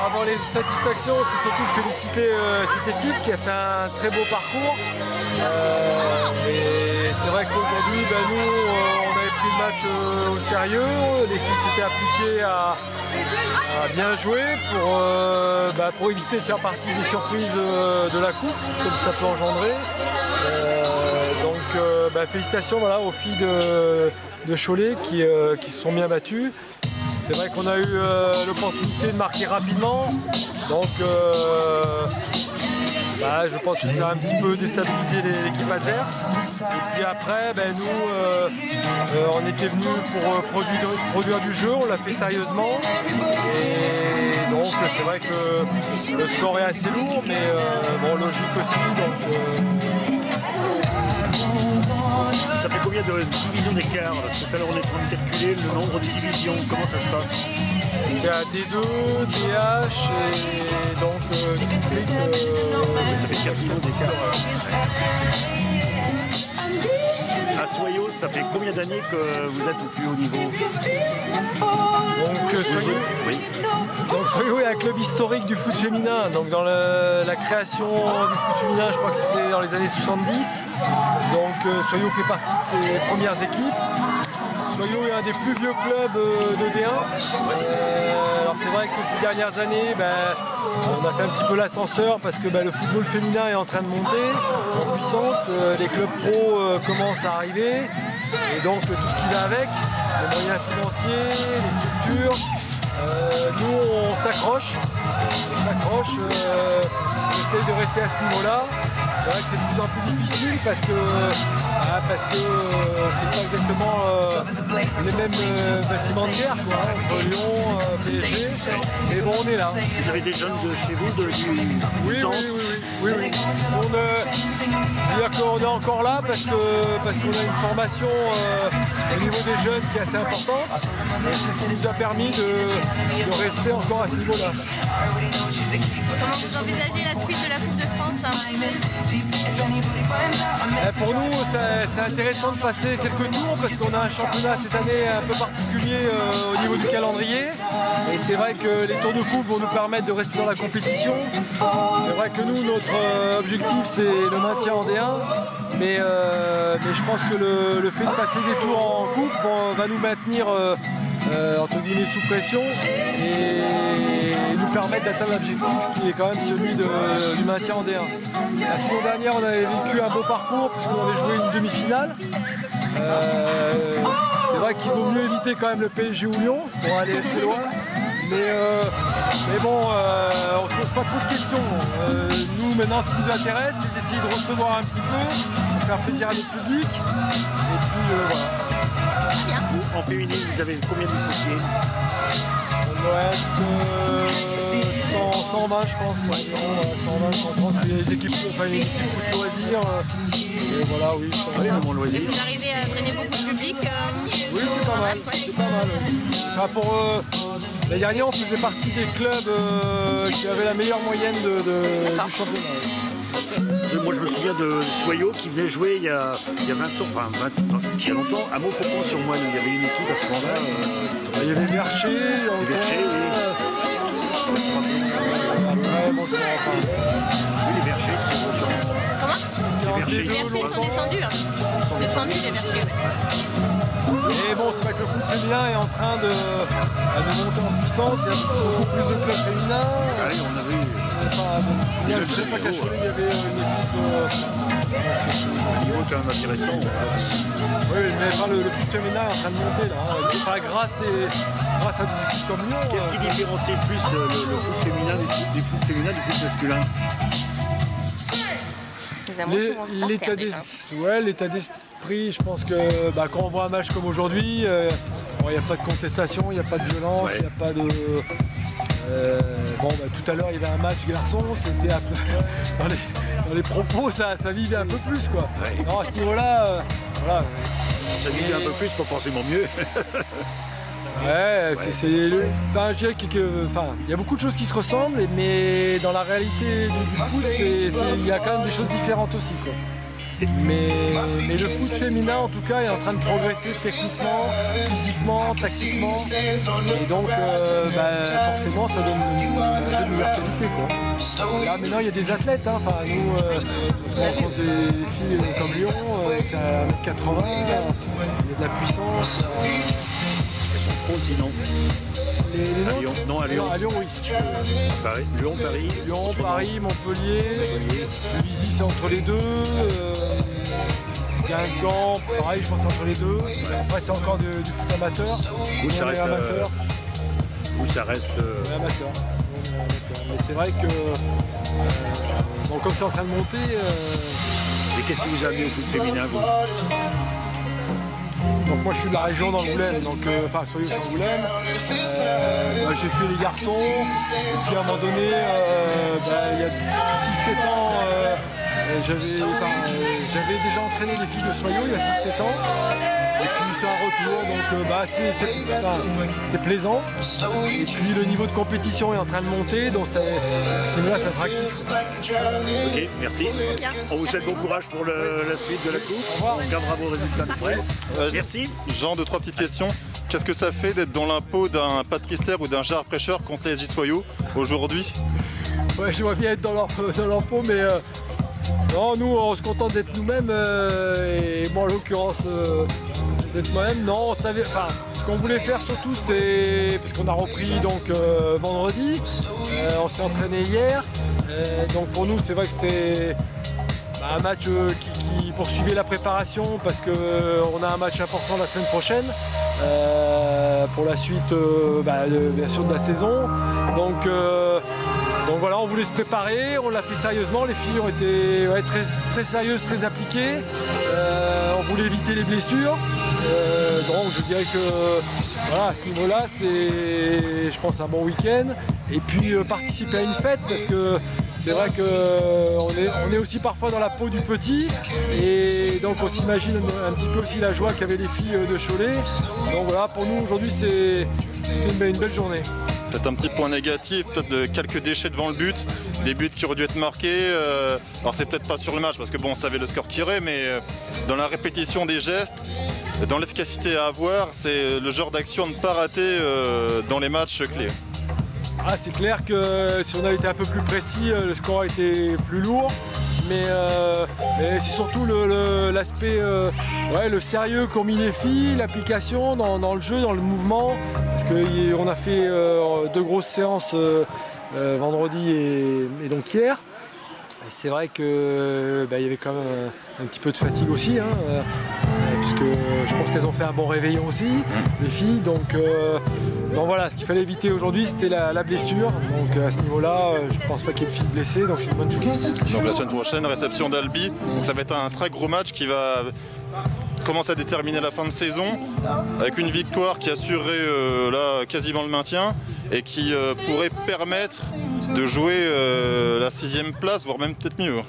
Avant les satisfactions, c'est surtout de féliciter cette équipe qui a fait un très beau parcours. Et c'est vrai qu'aujourd'hui, nous, on avait pris le match au sérieux. Les filles s'étaient appliquées à bien jouer pour éviter de faire partie des surprises de la coupe, comme ça peut engendrer. Félicitations aux filles de Cholet qui se sont bien battues. C'est vrai qu'on a eu l'opportunité de marquer rapidement, donc je pense que ça a un petit peu déstabilisé l'équipe adverse. Et puis après, nous, on était venus pour produire du jeu, on l'a fait sérieusement. Et donc c'est vrai que le score est assez lourd, mais logique aussi. Ça fait combien de divisions d'écart? Parce que tout à l'heure on est en train de calculer le nombre de divisions. Comment ça se passe? Il y a D2, DH et donc district. Ça fait 4 divisions d'écart. À Soyaux, ça fait combien d'années que vous êtes au plus haut niveau? Donc Soyaux est un club historique du foot féminin. Donc dans la création du foot féminin, je crois que c'était dans les années 70. Donc Soyaux fait partie de ses premières équipes. Soyaux est un des plus vieux clubs de D1. Alors c'est vrai que ces dernières années, on a fait un petit peu l'ascenseur parce que le football féminin est en train de monter en puissance. Les clubs pro commencent à arriver. Et donc tout ce qui va avec, les moyens financiers, les structures. Nous on s'accroche, on essaye de rester à ce niveau-là. C'est vrai que c'est de plus en plus difficile parce que c'est pas exactement les mêmes bâtiments de guerre entre Lyon, PSG. Mais bon, on est là. Vous avez des jeunes de chez vous, du centre? Oui. C'est-à-dire qu'on est encore là parce qu'on a une formation au niveau des jeunes qui est assez importante. Et c'est ce qui nous a permis de rester encore à ce niveau-là. Comment vous envisagez la suite de la Coupe de France? Pour nous, c'est intéressant de passer quelques tours parce qu'on a un championnat cette année un peu particulier au niveau du calendrier. Et c'est vrai que les tours de coupe vont nous permettre de rester dans la compétition. C'est vrai que nous, notre objectif, c'est le maintien en D1. Mais je pense que le fait de passer des tours en coupe va nous maintenir entre guillemets sous pression et nous permettre d'atteindre l'objectif qui est quand même celui du maintien en D1. La saison dernière, on avait vécu un beau parcours puisqu'on avait joué une demi-finale. C'est vrai qu'il vaut mieux éviter quand même le PSG ou Lyon pour aller assez loin. Mais bon, on ne se pose pas trop de questions. Nous maintenant, ce qui nous intéresse, c'est d'essayer de recevoir un petit peu, de faire plaisir à notre public. Et puis voilà. En féminine, vous avez combien de licenciés? On doit être 120 je pense, 120, 130, les équipes foot loisirs. Et voilà, oui. Mon loisir. Vous arrivez à drainer beaucoup de public? Oui, c'est pas mal. C'est pas mal. Enfin, pour l'année dernière, on faisait partie des clubs qui avaient la meilleure moyenne du championnat. Moi je me souviens de Soyaux qui venait jouer il y a 20 ans, il y a longtemps, à Montfaucon-sur-Moine, où il y avait une équipe à ce moment-là. Il y avait Vercher, oui. Oui, les Verchers sont autant. Comment? Les Verchers, Les Verchers sont descendus. Ils sont descendus, les Verchers, Et bon, c'est vrai que le foot féminin est en train de monter en puissance, il y a beaucoup plus de clubs féminins. Oui, on avait eu. Il y avait une équipe. Le niveau est quand même intéressant. Oui, mais le foot féminin est en train de monter là. Grâce à des équipes comme Lyon. Qu'est-ce qui différencie le plus le foot féminin du foot féminin du foot masculin? L'état d'esprit, je pense que quand on voit un match comme aujourd'hui, il n'y a pas de contestation, il n'y a pas de violence, il n'y a pas de. Tout à l'heure il y avait un match garçon, c'était un peu dans les propos ça vivait un peu plus quoi. Ouais. Non, à ce niveau-là, voilà. Ça vivait un peu plus, pas forcément mieux. Je dirais il y a beaucoup de choses qui se ressemblent, mais dans la réalité du foot, il y a quand même des choses différentes aussi quoi. Mais le foot féminin en tout cas est en train de progresser techniquement, physiquement, tactiquement. Et donc forcément ça donne une meilleure qualité, quoi. Là maintenant il y a des athlètes, hein. Enfin, nous on se rencontre des filles comme Lyon, qui a 1m80, il y a de la puissance. Elles sont trop sinon. Les à Lyon. Non, à Lyon. Non, à Lyon, oui. Paris. Lyon, Paris. Lyon, Paris, Montpellier. Juvisy, c'est entre les deux. Guingamp, pareil, je pense entre les deux. Après, c'est encore du foot amateur. Où ça reste amateur. Où ça reste amateur. Mais c'est vrai que bon, comme c'est en train de monter. Et qu'est-ce qui vous a amené au foot féminin, vous? Donc moi je suis de la région d'Angoulême, donc enfin Soyaux c'est Angoulême. J'ai fait les garçons, et puis à un moment donné, il y a 6-7 ans, j'avais déjà entraîné les filles de Soyaux il y a 6-7 ans. Et puis c'est un retour, donc c'est plaisant. Et puis le niveau de compétition est en train de monter, donc à ce niveau-là c'est attractif. Ok, merci. On vous souhaite bon courage pour la suite de la coupe. On regardera vos résultats de près. Merci. Jean, 2-3 petites questions. Qu'est-ce que ça fait d'être dans l'impôt d'un Patrice Terre ou d'un Gérard Prêcheur contre les SJ Soyaux aujourd'hui? Ouais, je vois bien être dans l'impôt, mais non, nous on se contente d'être nous-mêmes, et moi en l'occurrence d'être moi-même. Non, on savait, enfin, ce qu'on voulait faire surtout c'était, puisqu'on a repris donc vendredi, on s'est entraîné hier, donc pour nous c'est vrai que c'était un match qui poursuivait la préparation parce qu'on a un match important la semaine prochaine pour la suite bien sûr de la saison. Donc voilà, on voulait se préparer, on l'a fait sérieusement, les filles ont été très sérieuses, très appliquées, on voulait éviter les blessures, donc je dirais que voilà, à ce niveau-là c'est je pense un bon week-end, et puis participer à une fête parce que c'est vrai qu'on est aussi parfois dans la peau du petit, et donc on s'imagine un petit peu aussi la joie qu'avaient les filles de Cholet. Donc voilà, pour nous aujourd'hui c'était une belle journée. Peut-être un petit point négatif, peut-être de quelques déchets devant le but, des buts qui auraient dû être marqués. Alors c'est peut-être pas sur le match parce que bon, on savait le score qui irait, mais dans la répétition des gestes, dans l'efficacité à avoir, c'est le genre d'action à ne pas rater dans les matchs clés. Ah, c'est clair que si on avait été un peu plus précis, le score a été plus lourd. Mais c'est surtout l'aspect, le sérieux qu'ont mis les filles, l'application dans le jeu, dans le mouvement. Parce qu'on a fait 2 grosses séances vendredi et donc hier. Et c'est vrai qu'il y avait quand même un petit peu de fatigue aussi, hein, puisque je pense qu'elles ont fait un bon réveillon aussi, les filles. Donc voilà, ce qu'il fallait éviter aujourd'hui, c'était la blessure. Donc à ce niveau-là, je ne pense pas qu'il y ait de filles blessées, donc c'est une bonne chose. Donc la semaine prochaine, réception d'Albi. Donc ça va être un très gros match qui va commencer à déterminer la fin de saison, avec une victoire qui assurerait là quasiment le maintien et qui pourrait permettre de jouer la 6e place, voire même peut-être mieux.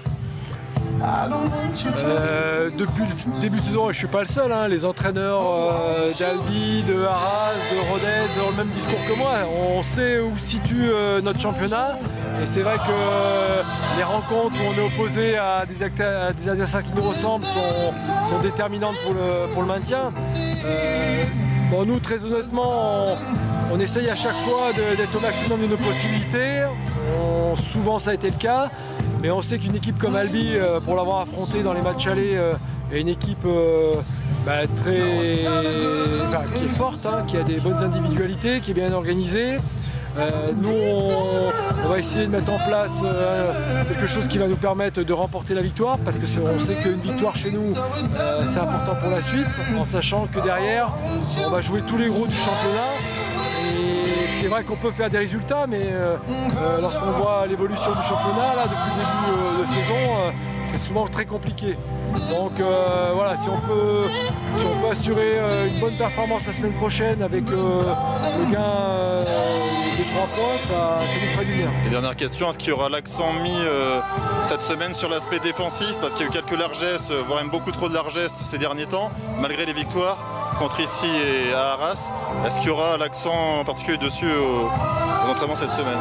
Depuis le début de saison, je ne suis pas le seul, hein, les entraîneurs d'Albi, de Arras, de Rodez ont le même discours que moi. On sait où se situe notre championnat, et c'est vrai que les rencontres où on est opposé à des adversaires qui nous ressemblent sont déterminantes pour le maintien. Bon, nous, très honnêtement, on essaye à chaque fois d'être au maximum de nos possibilités. Souvent ça a été le cas, mais on sait qu'une équipe comme Albi, pour l'avoir affrontée dans les matchs allés, est une équipe qui est forte, hein, qui a des bonnes individualités, qui est bien organisée. Nous, on va essayer de mettre en place quelque chose qui va nous permettre de remporter la victoire, parce qu'on sait qu'une victoire chez nous, c'est important pour la suite, en sachant que derrière, on va jouer tous les gros du championnat. Et c'est vrai qu'on peut faire des résultats, mais lorsqu'on voit l'évolution du championnat là, depuis le début de saison, c'est souvent très compliqué. Donc voilà, si on peut assurer une bonne performance la semaine prochaine avec le gain des 3 points, ça nous fera du bien. Et dernière question, est-ce qu'il y aura l'accent mis cette semaine sur l'aspect défensif, parce qu'il y a eu quelques largesses, voire même beaucoup trop de largesses ces derniers temps, malgré les victoires contre ici et à Arras. Est-ce qu'il y aura l'accent particulier dessus aux entraînements cette semaine?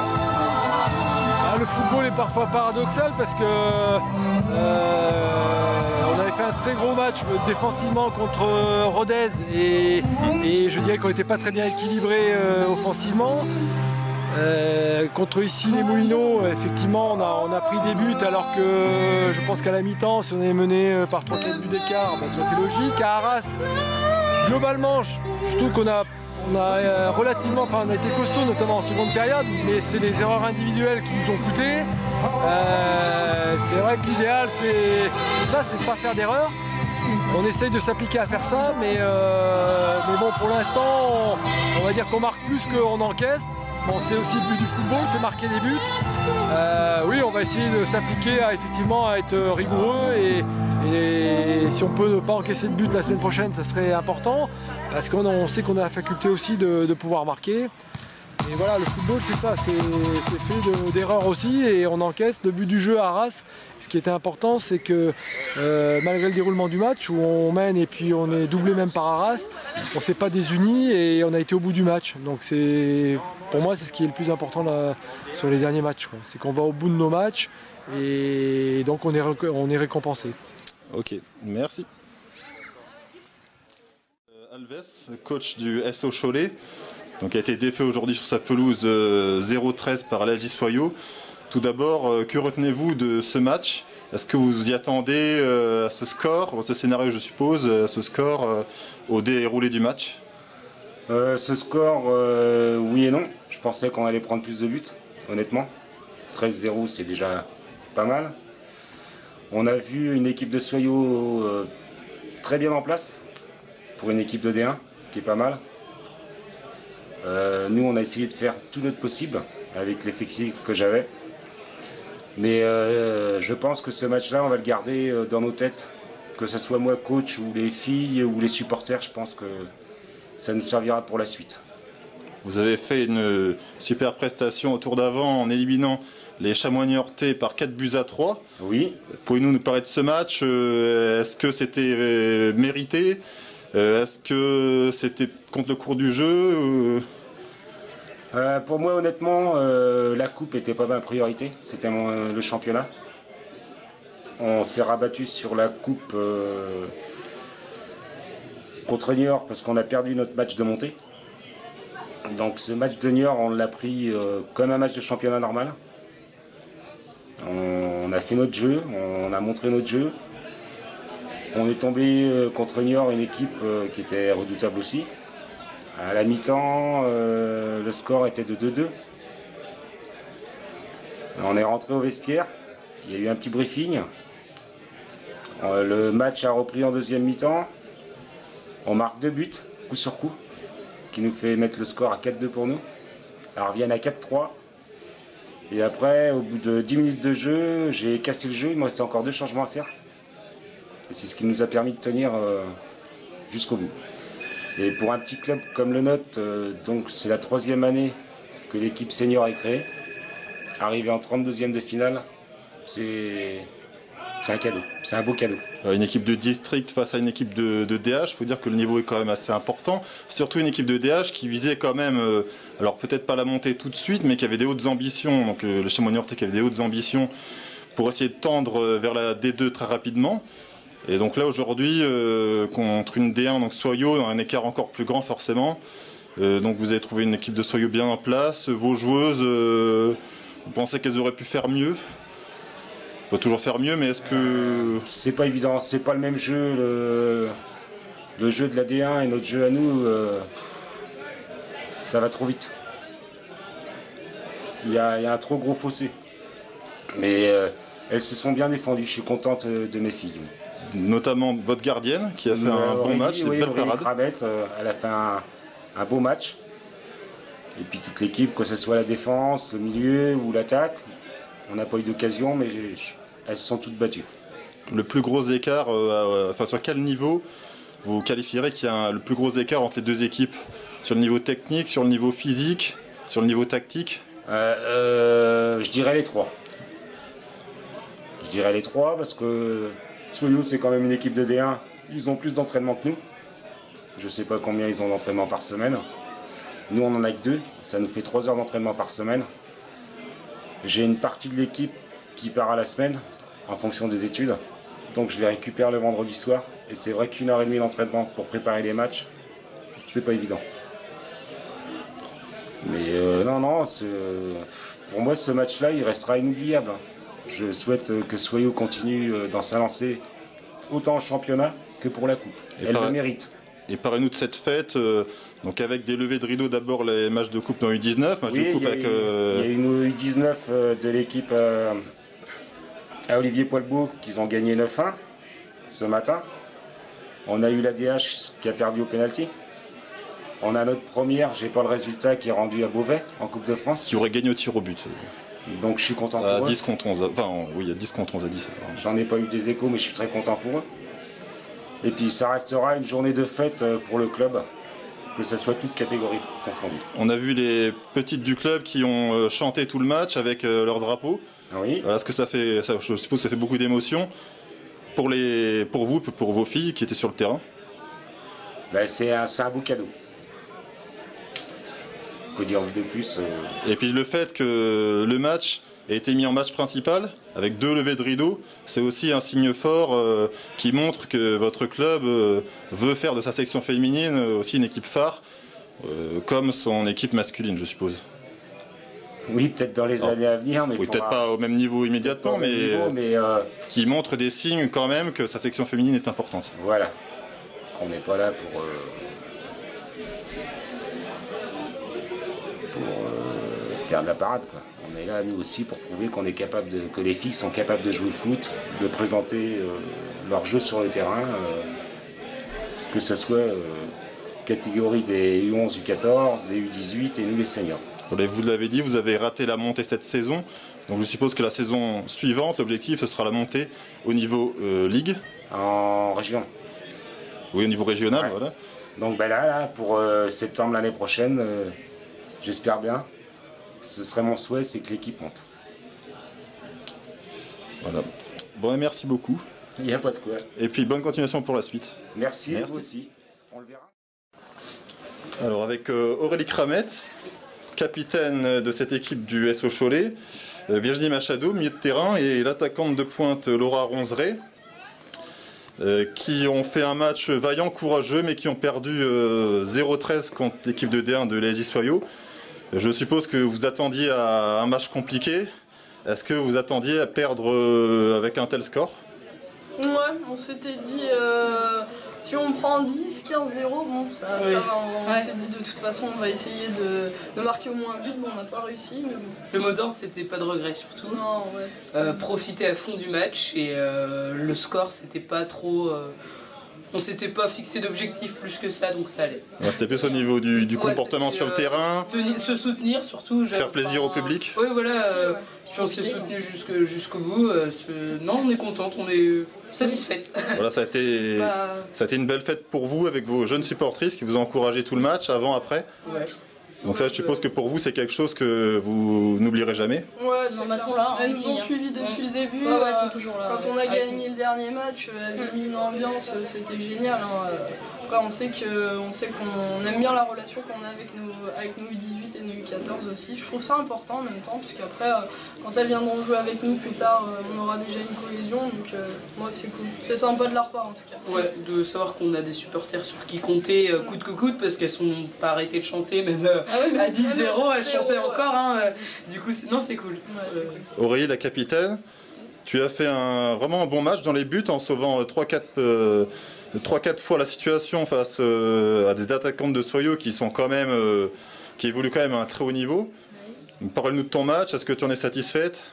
Le football est parfois paradoxal parce que on a fait un très gros match défensivement contre Rodez et je dirais qu'on n'était pas très bien équilibré offensivement. Contre ici les Moulineaux, effectivement on a pris des buts alors que je pense qu'à la mi-temps si on est mené par 3-4 buts d'écart, ça aurait été logique. À Arras, globalement je trouve qu'on a relativement, enfin on a été costaud notamment en seconde période, mais c'est les erreurs individuelles qui nous ont coûté. C'est vrai que l'idéal c'est ça, c'est de ne pas faire d'erreurs. On essaye de s'appliquer à faire ça, mais bon pour l'instant on va dire qu'on marque plus qu'on encaisse. Bon, c'est aussi le but du football, c'est marquer des buts. Oui, on va essayer de s'appliquer à être rigoureux et si on peut ne pas encaisser de but la semaine prochaine, ça serait important parce qu'on sait qu'on a la faculté aussi de pouvoir marquer. Et voilà, le football c'est ça, c'est fait d'erreurs aussi et on encaisse. Le but du jeu à Arras, ce qui était important, c'est que malgré le déroulement du match où on mène et puis on est doublé même par Arras, on ne s'est pas désuni et on a été au bout du match. Donc pour moi c'est ce qui est le plus important là, sur les derniers matchs, c'est qu'on va au bout de nos matchs et donc on est récompensé. Ok, merci. Alves, coach du SO Cholet, donc a été défait aujourd'hui sur sa pelouse 0-13 par l'AJ Soyaux. Tout d'abord, que retenez-vous de ce match? Est-ce que vous vous y attendez à ce score, ce scénario je suppose, à ce score au déroulé du match? Ce score, oui et non. Je pensais qu'on allait prendre plus de buts, honnêtement. 13-0 c'est déjà pas mal. On a vu une équipe de Soyaux très bien en place pour une équipe de D1 qui est pas mal. Nous on a essayé de faire tout notre possible avec l'effectif que j'avais. Mais je pense que ce match-là on va le garder dans nos têtes. Que ce soit moi coach ou les filles ou les supporters, je pense que ça nous servira pour la suite. Vous avez fait une super prestation au tour d'avant en éliminant les Chamois-Niortais par 4-3. Oui. Pouvez-vous nous parler de ce match? Est-ce que c'était mérité? Est-ce que c'était contre le cours du jeu? Pour moi, honnêtement, la coupe n'était pas ma priorité. C'était le championnat. On s'est rabattu sur la coupe contre Niort parce qu'on a perdu notre match de montée. Donc ce match de Niort, on l'a pris comme un match de championnat normal. On a fait notre jeu, on a montré notre jeu. On est tombé contre Niort, une équipe qui était redoutable aussi. À la mi-temps, le score était de 2-2. On est rentré au vestiaire, il y a eu un petit briefing. Le match a repris en deuxième mi-temps. On marque 2 buts, coup sur coup, qui nous fait mettre le score à 4-2 pour nous. Alors reviennent à 4-3. Et après, au bout de 10 minutes de jeu, j'ai cassé le jeu, il me restait encore 2 changements à faire. Et c'est ce qui nous a permis de tenir jusqu'au bout. Et pour un petit club comme le nôtre, donc c'est la 3e année que l'équipe senior est créée. Arriver en 32e de finale, c'est un cadeau, c'est un beau cadeau. Une équipe de district face à une équipe de DH, il faut dire que le niveau est quand même assez important. Surtout une équipe de DH qui visait quand même, alors peut-être pas la montée tout de suite, mais qui avait des hautes ambitions. Donc le Chamois-Niortais qui avait des hautes ambitions pour essayer de tendre vers la D2 très rapidement. Et donc là aujourd'hui, contre une D1, donc Soyaux, un écart encore plus grand forcément. Donc vous avez trouvé une équipe de Soyaux bien en place. Vos joueuses, vous pensez qu'elles auraient pu faire mieux? On peut toujours faire mieux, mais est-ce que... C'est pas évident, c'est pas le même jeu. Le jeu de la D1 et notre jeu à nous, ça va trop vite. Il y a un trop gros fossé. Mais elles se sont bien défendues, je suis contente de mes filles. Notamment votre gardienne qui a fait un bon match, une belle parade. Kravette, elle a fait un beau match. Et puis toute l'équipe, que ce soit la défense, le milieu ou l'attaque. On n'a pas eu d'occasion, mais elles se sont toutes battues. Le plus gros écart, sur quel niveau vous qualifierez qu'il y a le plus gros écart entre les deux équipes? Sur le niveau technique, sur le niveau physique, sur le niveau tactique? Je dirais les 3. Je dirais les 3 parce que Soyaux, c'est quand même une équipe de D1. Ils ont plus d'entraînement que nous. Je ne sais pas combien ils ont d'entraînement par semaine. Nous, on en a que 2. Ça nous fait 3 heures d'entraînement par semaine. J'ai une partie de l'équipe qui part à la semaine, en fonction des études. Donc je les récupère le vendredi soir. Et c'est vrai qu'une heure et demie d'entraînement pour préparer les matchs, c'est pas évident. Mais non, pour moi ce match-là, il restera inoubliable. Je souhaite que Soyaux continue dans sa lancée, autant en championnat que pour la coupe. Elle le mérite. Et parlez-nous de cette fête, donc avec des levées de rideau, d'abord les matchs de coupe dans U19, match de coupe avec... Il y a une U19 de l'équipe à Olivier Poilbeau qu'ils ont gagné 9-1 ce matin. On a eu la DH qui a perdu au pénalty. On a notre première, j'ai pas le résultat, qui est rendu à Beauvais en Coupe de France. Qui aurait gagné au tir au but. Donc je suis content pour à eux. 10 contre 11, enfin oui, il y a 10 contre 11 à 10. J'en ai pas eu des échos, mais je suis très content pour eux. Et puis ça restera une journée de fête pour le club, que ce soit toutes catégories confondues. On a vu les petites du club qui ont chanté tout le match avec leur drapeau. Oui. Voilà ce que ça fait, je suppose que ça fait beaucoup d'émotions. Pour vous, pour vos filles qui étaient sur le terrain. Ben, c'est un beau cadeau. Que dire de plus Et puis le fait que le match ait été mis en match principal, avec 2 levées de rideau, c'est aussi un signe fort qui montre que votre club veut faire de sa section féminine aussi une équipe phare, comme son équipe masculine, je suppose. Oui, peut-être dans les années à venir. Mais oui, peut-être pas au même niveau immédiatement, mais qui montre des signes quand même que sa section féminine est importante. Voilà. On n'est pas là pour faire de la parade, quoi. On est là, nous aussi, pour prouver qu'on est capable que les filles sont capables de jouer au foot, de présenter leur jeu sur le terrain, que ce soit catégorie des U11, U14, des U18 et nous les seniors. Vous l'avez dit, vous avez raté la montée cette saison. Donc je suppose que la saison suivante, l'objectif, ce sera la montée au niveau Ligue. En région. Oui, au niveau régional, ouais. Voilà. Donc ben là pour septembre l'année prochaine, j'espère bien. Ce serait mon souhait, c'est que l'équipe monte. Voilà. Bon, et merci beaucoup. Il n'y a pas de quoi. Et puis bonne continuation pour la suite. Merci. Vous aussi. On le verra. Alors avec Aurélie Kramette, capitaine de cette équipe du SO Cholet, Virginie Machado, milieu de terrain, et l'attaquante de pointe Laura Ronzeret, qui ont fait un match vaillant, courageux, mais qui ont perdu 0-13 contre l'équipe de D1 de l'ASI Soyaux. Je suppose que vous attendiez à un match compliqué. Est-ce que vous attendiez à perdre avec un tel score? Ouais, on s'était dit si on prend 10, 15, 0, bon, ça va. On s'est dit de toute façon, on va essayer de marquer au moins un but. Bon, on n'a pas réussi, mais bon. Le mot d'ordre, c'était pas de regret surtout. Non, ouais. Profiter à fond du match et le score, c'était pas trop. On s'était pas fixé d'objectif plus que ça, donc ça allait. Ouais, c'était plus au niveau du comportement sur le terrain. Se soutenir surtout. Faire plaisir au public. Oui, voilà. Puis on s'est soutenu jusqu'au bout. Non, on est contente, on est satisfaite. Voilà, ça a été une belle fête pour vous avec vos jeunes supportrices qui vous ont encouragé tout le match, avant, après. Ouais. Donc ça, je suppose que pour vous, c'est quelque chose que vous n'oublierez jamais. Ouais, elles nous ont suivis depuis le début. Ouais, elles sont toujours là. Quand on a gagné le dernier match, elles ont mis une ambiance, c'était génial. Hein. Après, on sait qu'on aime bien la relation qu'on a avec nos U18 et nos U14 aussi. Je trouve ça important en même temps, parce qu'après, quand elles viendront jouer avec nous plus tard, on aura déjà une cohésion. Donc moi, c'est cool. C'est sympa de leur part en tout cas. Ouais, de savoir qu'on a des supporters sur qui compter coûte que coûte, parce qu'elles sont pas arrêtées de chanter, même à 10-0, elles chantaient encore. Hein. Du coup, c'est cool. Ouais, cool. Aurélie, la capitaine, tu as fait vraiment un bon match dans les buts en sauvant 3-4 fois la situation face à des attaquantes de Soyaux qui sont quand même qui évoluent quand même à un très haut niveau. Parle-nous de ton match, est-ce que tu en es satisfaite?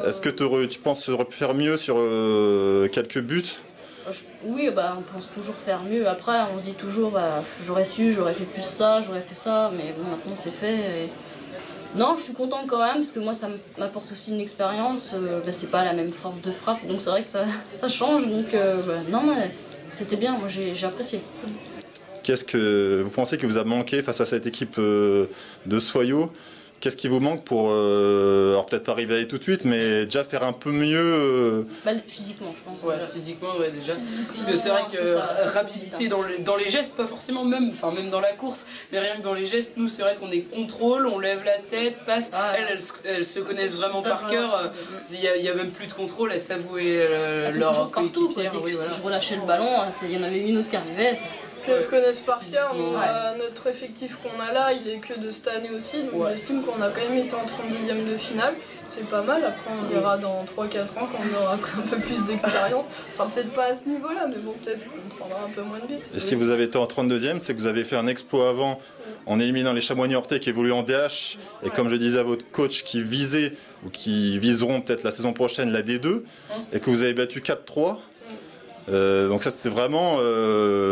Est-ce que tu penses faire mieux sur quelques buts? Oui, on pense toujours faire mieux. Après, on se dit toujours, j'aurais su, j'aurais fait plus ça, j'aurais fait ça, mais bon, maintenant c'est fait. Et... Non, je suis contente quand même, parce que moi, ça m'apporte aussi une expérience. C'est pas la même force de frappe, donc c'est vrai que ça change. Donc, non, mais c'était bien, moi j'ai apprécié. Qu'est-ce que vous pensez que vous a manqué face à cette équipe de Soyaux? qu'est-ce qui vous manque pour, alors peut-être pas rivaliser tout de suite, mais déjà faire un peu mieux physiquement, je pense. Ouais, physiquement, ouais, déjà. Parce que c'est vrai que rapidité dans les gestes, pas forcément même dans la course, mais rien que dans les gestes, nous, c'est vrai qu'on est contrôle, on lève la tête, passe. Elles se connaissent vraiment par cœur. Il n'y a même plus de contrôle, elles s'avouaient leur coéquipière. Si je relâchais le ballon, il y en avait une autre qui arrivait. Puis elles se connaissent par cœur, notre effectif qu'on a là, il est que de cette année aussi, donc j'estime qu'on a quand même été en 32e de finale, c'est pas mal, après on verra dans 3-4 ans quand on aura pris un peu plus d'expérience, ça sera peut-être pas à ce niveau-là, mais bon peut-être qu'on prendra un peu moins de buts. Et si vous avez été en 32e, c'est que vous avez fait un exploit avant en éliminant les Chamois-Niortais qui évoluent en DH, et comme je disais à votre coach qui visait, ou qui viseront peut-être la saison prochaine la D2, et que vous avez battu 4-3. Donc ça c'était vraiment,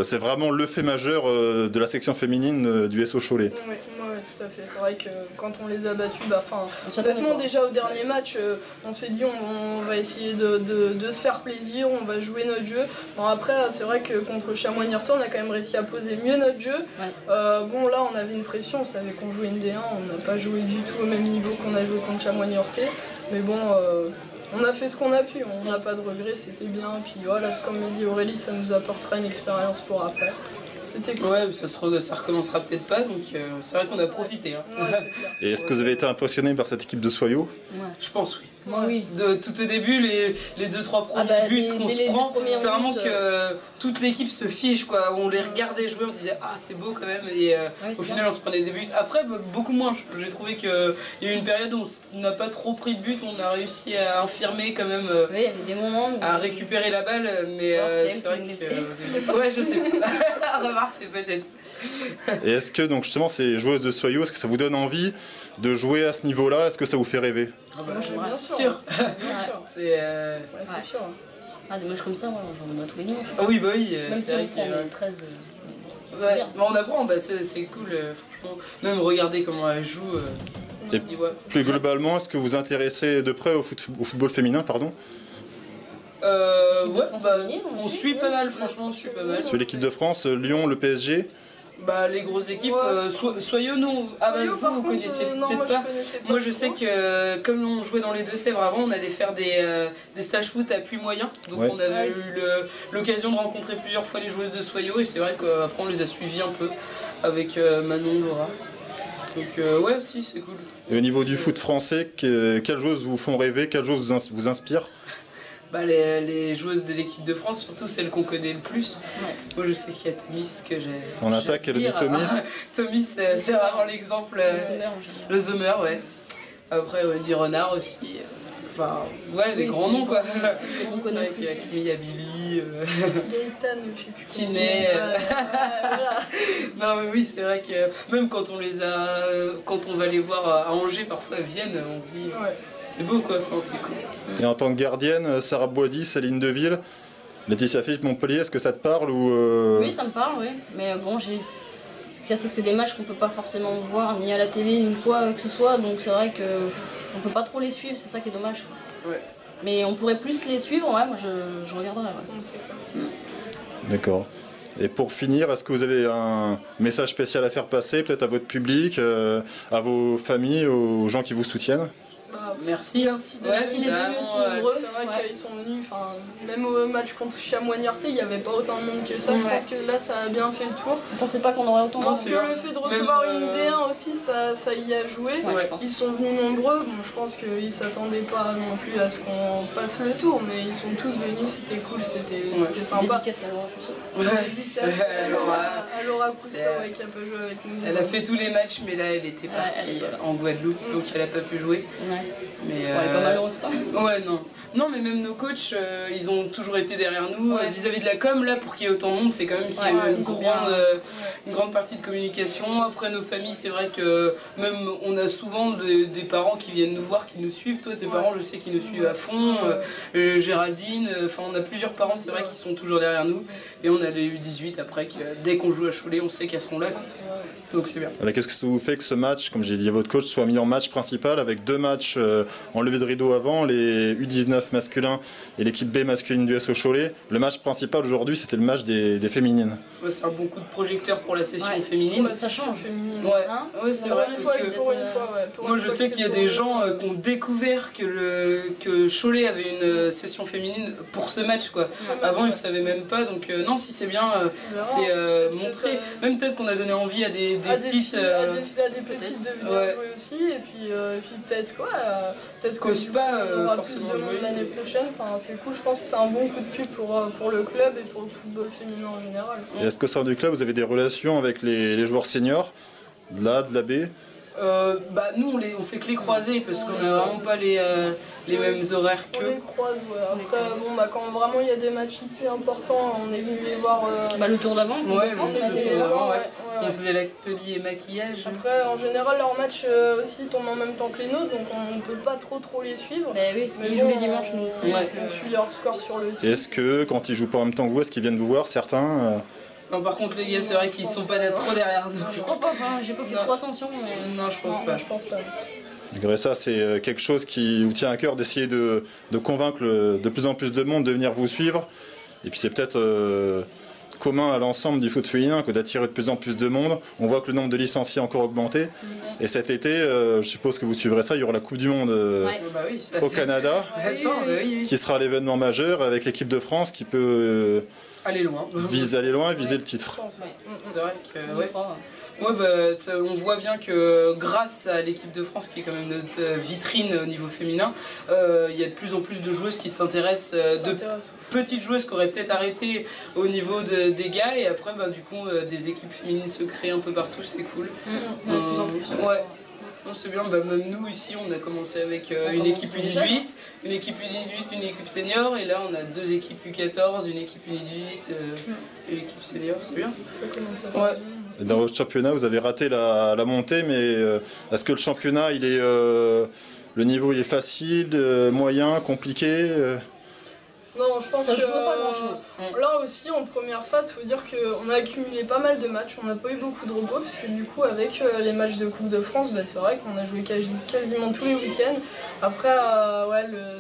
c'est vraiment le fait majeur de la section féminine du SO Cholet. Oui, tout à fait. C'est vrai que quand on les a battus, honnêtement déjà au dernier match, on s'est dit on va essayer de se faire plaisir, on va jouer notre jeu. Bon après c'est vrai que contre Chamois-Niortais on a quand même réussi à poser mieux notre jeu. Bon là on avait une pression, on savait qu'on jouait une D1, on n'a pas joué du tout au même niveau qu'on a joué contre Chamois-Niortais. Mais bon... on a fait ce qu'on a pu, on n'a pas de regrets, c'était bien. Puis voilà, comme dit Aurélie, ça nous apportera une expérience pour après. C'était cool. Ouais, ça recommencera peut-être pas, donc c'est vrai qu'on a profité. Hein. Ouais, c'est clair. Et est-ce que vous avez été impressionné par cette équipe de Soyaux? Je pense oui. Moi, oui. Tout au début, les 2-3 premiers buts qu'on se prend, c'est vraiment que toute l'équipe se fiche, quoi. On les regardait jouer, on disait ah c'est beau quand même, et au final on se prenait des buts. Après beaucoup moins, j'ai trouvé qu'il y a eu une période où on n'a pas trop pris de buts, on a réussi à infirmer quand même, il y avait des moments à récupérer la balle, mais c'est vrai que... ouais je sais, remarque c'est peut-être... Et est-ce que donc justement ces joueuses de Soyaux, est-ce que ça vous donne envie de jouer à ce niveau-là? Est-ce que ça vous fait rêver? Bien sûr. C'est sûr. Des matchs comme ça, on a tous les dimanches. Ah oui, même si on prend 13. Ouais, mais on apprend, c'est cool, franchement. Même regarder comment elles jouent. Et plus globalement, est-ce que vous vous intéressez de près au football féminin, pardon? On suit pas mal, franchement, on suit pas mal. Sur l'équipe de France, Lyon, le PSG? Les grosses équipes, Soyaux, non. Vous connaissiez peut-être pas. Moi, je sais que comme on jouait dans les Deux-Sèvres avant, on allait faire des stages foot à Puy Moyen. Donc on avait eu l'occasion de rencontrer plusieurs fois les joueuses de Soyaux, et c'est vrai qu'après on les a suivies un peu avec Manon, Laura. Donc ouais, si, c'est cool. Et au niveau du foot français, quelles joueuses vous font rêver, quelles joueuses vous inspirent? Les joueuses de l'équipe de France, surtout celles qu'on connaît le plus. Moi je sais qu'il y a Tomis que j'ai... En attaque, elle dit Tomis. Tomis, c'est vraiment l'exemple. Le Zomer, ouais. Après, on dit Renard aussi. Enfin, les grands noms quoi. C'est vrai qu'il y a Camille Abili, Tinet. Non mais oui, c'est vrai que même quand on va les voir à Angers, parfois à Vienne, on se dit... C'est beau quoi, c'est cool. Et en tant que gardienne, Sarah Boisdy, Céline Deville, Laetitia Philippe Montpellier, est-ce que ça te parle ou Oui, ça me parle, oui. Mais bon, ce qu'il y a, c'est que c'est des matchs qu'on peut pas forcément voir, ni à la télé, ni quoi que ce soit. Donc c'est vrai qu'on peut pas trop les suivre, c'est ça qui est dommage. Ouais. Mais on pourrait plus les suivre, moi je regarderais. D'accord. Et pour finir, est-ce que vous avez un message spécial à faire passer, peut-être à votre public, à vos familles, aux gens qui vous soutiennent? Merci. Merci d'être venus aussi nombreux. C'est vrai qu'ils sont venus, même au match contre Chamois-Niortais, il n'y avait pas autant de monde que ça. Je pense que là, ça a bien fait le tour. On pensait pas qu'on aurait autant de monde. Parce que le fait de recevoir une D1 aussi, ça y a joué. Ils sont venus nombreux. Bon, je pense qu'ils ne s'attendaient pas non plus à ce qu'on passe le tour, mais ils sont tous venus, c'était cool, c'était sympa. Dédicace à Laura Pousseau. À Laura Pousseau, qui a pas joué avec nous. Elle a fait tous les matchs, mais là, elle était partie en Guadeloupe, donc elle n'a pas pu jouer. Mais elle est pas malheureuse quand même. Ouais, non, mais même nos coachs, ils ont toujours été derrière nous. Vis-à-vis de la com, là, pour qu'il y ait autant de monde, c'est quand même qu'il y a une grande partie de communication. Après, nos familles, c'est vrai que même on a souvent des parents qui viennent nous voir, qui nous suivent. Toi, tes parents, je sais qu'ils nous suivent à fond. Géraldine, on a plusieurs parents, c'est vrai, qui sont toujours derrière nous. Et on a les U18 après, dès qu'on joue à Cholet, on sait qu'elles seront là. Donc c'est bien. Qu'est-ce que ça vous fait que ce match, comme j'ai dit à votre coach, soit mis en match principal avec 2 matchs en levée de rideau avant, les U19 masculins et l'équipe B masculine du SO Cholet. Le match principal aujourd'hui, c'était le match des féminines. Ouais, c'est un bon coup de projecteur pour la session féminine. Ça change féminine. Ouais, ouais c'est vrai. Parce que moi, je sais qu'il y a des gens qui ont découvert que Cholet avait une session féminine pour ce match, quoi. Avant, ils ne savaient même pas. Donc, non, si c'est bien, c'est montrer. Même peut-être qu'on a donné envie à des petites. À des petites de venir jouer aussi. Et puis peut-être quoi. Peut-être qu'on aura plus de monde l'année prochaine. Enfin, c'est cool. Je pense que c'est un bon coup de pub pour le club et pour le football féminin en général. Et est-ce qu'au sein du club, vous avez des relations avec les joueurs seniors, de l'A, de la B? Nous on fait que les croisés parce qu'on n'a vraiment pas les mêmes horaires qu'eux. On les croise, ouais. Après, quand vraiment il y a des matchs ici importants, on est venu les voir. Le tour d'avant. Ouais, on faisait l'atelier maquillage. Après, en général, leurs matchs aussi tombent en même temps que les nôtres, donc on ne peut pas trop les suivre. Mais ils jouent les dimanches, nous aussi. On suit leur score sur le site. Et est-ce que quand ils jouent pas en même temps que vous, est-ce qu'ils viennent vous voir certains Non, par contre, les gars, c'est vrai qu'ils sont pas trop derrière nous. Je crois pas, j'ai pas fait trop attention. Mais... Non, je pense pas. Malgré ça, c'est quelque chose qui vous tient à cœur d'essayer de convaincre de plus en plus de monde de venir vous suivre. Et puis c'est peut-être commun à l'ensemble du foot féminin que d'attirer de plus en plus de monde. On voit que le nombre de licenciés a encore augmenté. Et cet été, je suppose que vous suivrez ça, il y aura la Coupe du Monde au Canada, qui sera l'événement majeur avec l'équipe de France qui peut aller loin, viser le titre. C'est vrai que on voit bien que grâce à l'équipe de France qui est quand même notre vitrine au niveau féminin, il y a de plus en plus de joueuses qui s'intéressent, de petites joueuses qui auraient peut-être arrêté au niveau des gars, et après du coup des équipes féminines se créent un peu partout, c'est cool. De plus en plus. Ouais. Non, c'est bien, même nous ici on a commencé avec une équipe U18, une équipe senior, et là on a 2 équipes U14, une équipe U18, une équipe senior, c'est bien. Ouais. Et dans votre championnat, vous avez raté la montée, mais est-ce que le championnat, le niveau il est facile, moyen, compliqué Non, je pense ça que joue pas grand-chose. Là aussi, en première phase, il faut dire qu'on a accumulé pas mal de matchs, on n'a pas eu beaucoup de repos, puisque du coup, avec les matchs de Coupe de France, c'est vrai qu'on a joué quasiment tous les week-ends. Après,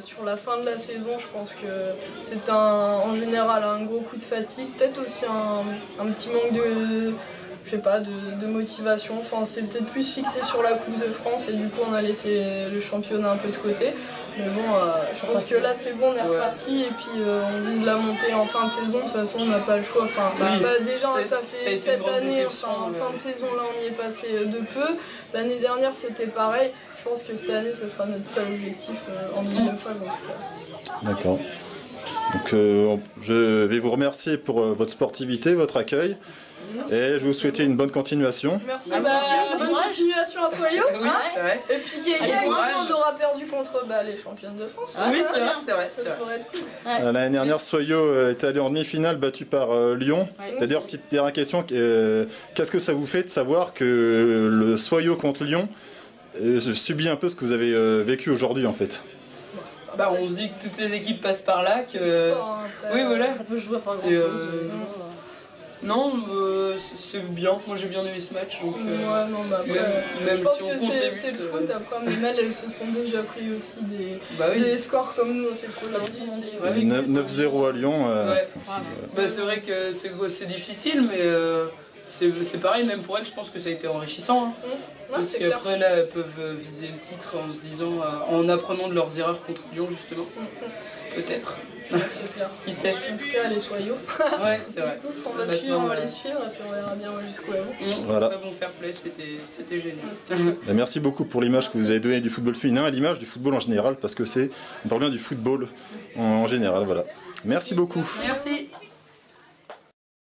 sur la fin de la saison, je pense que c'est en général un gros coup de fatigue, peut-être aussi un petit manque de motivation. Enfin, c'est peut-être plus fixé sur la Coupe de France et du coup on a laissé le championnat un peu de côté. Mais bon, je pense que là c'est bon, on est reparti et puis on vise la montée en fin de saison. De toute façon, on n'a pas le choix. Enfin, ça fait cette année, en fin de saison, là on y est passé de peu. L'année dernière c'était pareil. Je pense que cette année, ce sera notre seul objectif en deuxième phase en tout cas. D'accord. Donc je vais vous remercier pour votre sportivité, votre accueil. Et je vous souhaite une bonne continuation. Merci, bonne continuation à Soyaux. Oui, c'est vrai. Et puis on aura perdu contre les championnes de France. Oui, c'est vrai. Ça pourrait être cool. L'année dernière, Soyaux est allé en demi-finale, battu par Lyon. D'ailleurs, petite dernière question, qu'est-ce que ça vous fait de savoir que le Soyaux contre Lyon subit un peu ce que vous avez vécu aujourd'hui en fait? On se dit que toutes les équipes passent par là, que... Oui, voilà. Ça peut jouer à pas grand-chose. Non, c'est bien. Moi j'ai bien aimé ce match. Donc, même je pense que c'est le foot. Après, mais elles se sont déjà pris aussi des scores comme nous. C'est cool. 9-0 à Lyon. C'est vrai que c'est difficile, mais c'est pareil. Même pour elles, je pense que ça a été enrichissant. Parce qu'après, là, elles peuvent viser le titre en se disant, en apprenant de leurs erreurs contre Lyon, justement. Peut-être. C'est clair. Qui sait? En tout cas, les Soyaux. Ouais, c'est vrai. On va les suivre et puis on verra bien jusqu'où elles vont. Voilà. Très bon fair play, c'était génial. Merci beaucoup pour l'image que vous avez donnée du football féminin et l'image du football en général, parce que on parle bien du football en général. Voilà. Merci beaucoup. Merci.